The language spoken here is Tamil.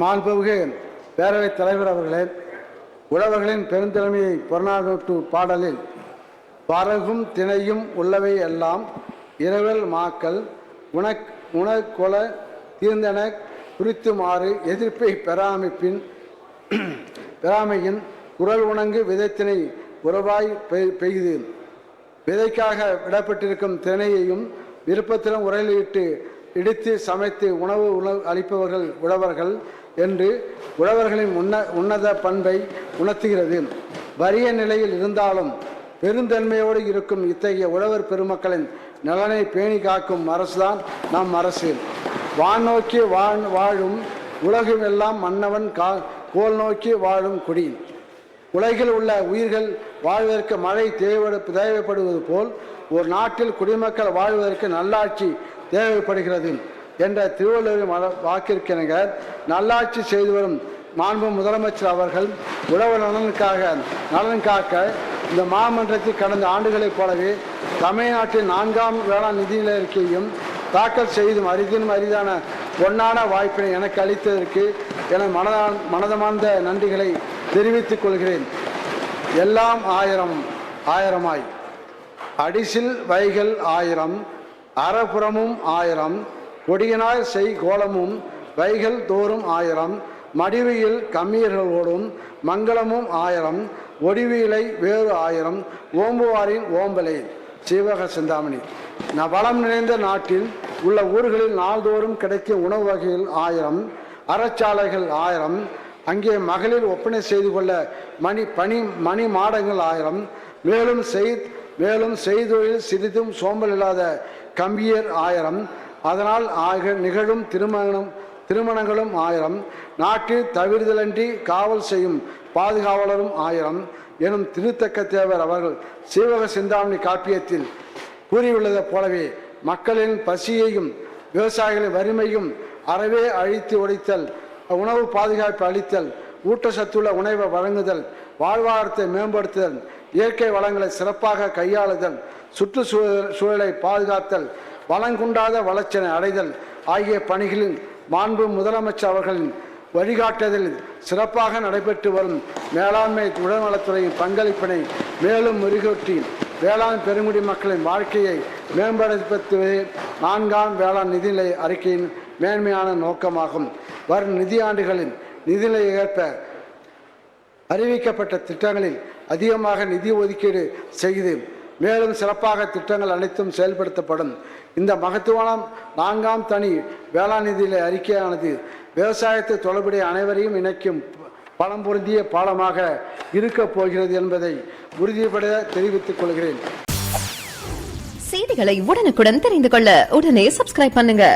மாண்புமிகு பேரவைத் தலைவர் அவர்களே, உழவர்களின் பெருந்தலைமையை புறநானூற்று பாடலில் வரகும் திணையும் உள்ளவை எல்லாம் இரவல் மாக்கள் உணக்கொல தீர்ந்தன குறித்துமாறு எதிர்ப்பை பெறாமையின் குரல் உணங்கு விதைத்தினை உறவாய் பெய்து விதைக்காக விடப்பட்டிருக்கும் திணையையும் விருப்பத்திலும் உரையிலிட்டு இடித்து சமைத்து உணவு அளிப்பவர்கள் உழவர்கள் என்று உழவர்களின் உன்னத பண்பை உணர்த்துகிறது. வறிய நிலையில் இருந்தாலும் பெருந்தன்மையோடு இருக்கும் இத்தகைய உழவர் பெருமக்களின் நலனை பேணி காக்கும் அரசுதான் நம் அரசு. வான் நோக்கி வாழும் உலகம் எல்லாம் மன்னவன் கோல் நோக்கி வாழும் குடி. உலகில் உள்ள உயிர்கள் வாழ்வதற்கு மழை தேவைப்படுவது போல் ஒரு நாட்டில் குடிமக்கள் வாழ்வதற்கு நல்லாட்சி தேவைப்படுகிறது என்ற திருவள்ளுவரின் வாக்கிற்கிணங்க நல்லாட்சி செய்து வரும் மாண்பு முதலமைச்சர் அவர்கள் உழவர் நலன் காக்க இந்த மாமன்றத்தில் கடந்த ஆண்டுகளைப் போலவே தமிழ்நாட்டின் 4ஆம் வேளாண் நிதி அறிக்கையையும் தாக்கல் செய்தும் அரிதான பொன்னான வாய்ப்பினை எனக்கு அளித்ததற்கு என மனதமார்ந்த நன்றிகளை தெரிவித்துக் கொள்கிறேன். எல்லாம் ஆயிரமாய் அடிசில் வைகள் 1000 அறப்புறமும் 1000 கொடியினார் செய் கோலமும் வைகள் தோறும் 1000 மடிவியில் கம்மியர்களோடும் மங்களமும் 1000 ஒடிவியலை வேறு 1000 ஓம்புவாரின் ஓம்பலை. சீவக சிந்தாமணி. வளம் நிறைந்த நாட்டில் உள்ள ஊர்களில் நாள்தோறும் கிடைக்கும் உணவு வகைகள் 1000 அறச்சாலைகள் 1000 அங்கே மகளிர் ஒப்பனை செய்து கொள்ள மணி மாடங்கள் 1000 மேலும் செய்தொழில் சிறிதும் சோம்பல் இல்லாத கம்பியர் 1000 அதனால் நிகழும் திருமணங்களும் 1000 நாட்டில் தவிர்தலன்றி காவல் செய்யும் பாதுகாவலரும் 1000 எனும் திருத்தக்க தேவர் அவர்கள் சீவக சிந்தாமணி காப்பியத்தில் கூறியுள்ளதை போலவே மக்களின் பசியையும் விவசாயிகளின் வறுமையும் அறவே அழித்து ஒழித்தல், உணவு பாதுகாப்பு அளித்தல், ஊட்டச்சத்துள்ள உணவை வழங்குதல், வாழ்வாதாரத்தை மேம்படுத்துதல், இயற்கை வளங்களை சிறப்பாக கையாளுதல், சுற்றுச்சூழலை பாதுகாத்தல், வளங்குண்டாத வளர்ச்சியை அடைதல் ஆகிய பணிகளில் மாண்பு முதலமைச்சர் அவர்களின் வழிகாட்டுதலில் சிறப்பாக நடைபெற்று வரும் மேலாண்மை உடல்நலத்துறையின் பங்களிப்பினை மேலும் மெருகூட்டி வேளாண் பெருங்குடி மக்களின் வாழ்க்கையை மேம்படுத்துவதே 4ஆம் வேளாண் நிதிநிலை அறிக்கையின் மேன்மையான நோக்கமாகும். வரும் நிதியாண்டுகளின் நிதிநிலை ஏற்ப அறிவிக்கப்பட்ட திட்டங்களில் அதிகமாக நிதி ஒதுக்கீடு செய்து மேலும் சிறப்பாக திட்டங்கள் அனைத்தும் செயல்படுத்தப்படும். இந்த மகத்துவமான 4ஆம் தனி வேளாண் நிதிநிலை அறிக்கையானது விவசாயத்தை தொடர்புடைய அனைவரையும் இணைக்கும் பலம் பொருந்திய பாலமாக இருக்கப் போகிறது என்பதை உறுதிபட தெரிவித்துக் கொள்கிறேன். செய்திகளை உடனுக்குடன் தெரிந்து கொள்ள உடனே சப்ஸ்கிரைப் பண்ணுங்க.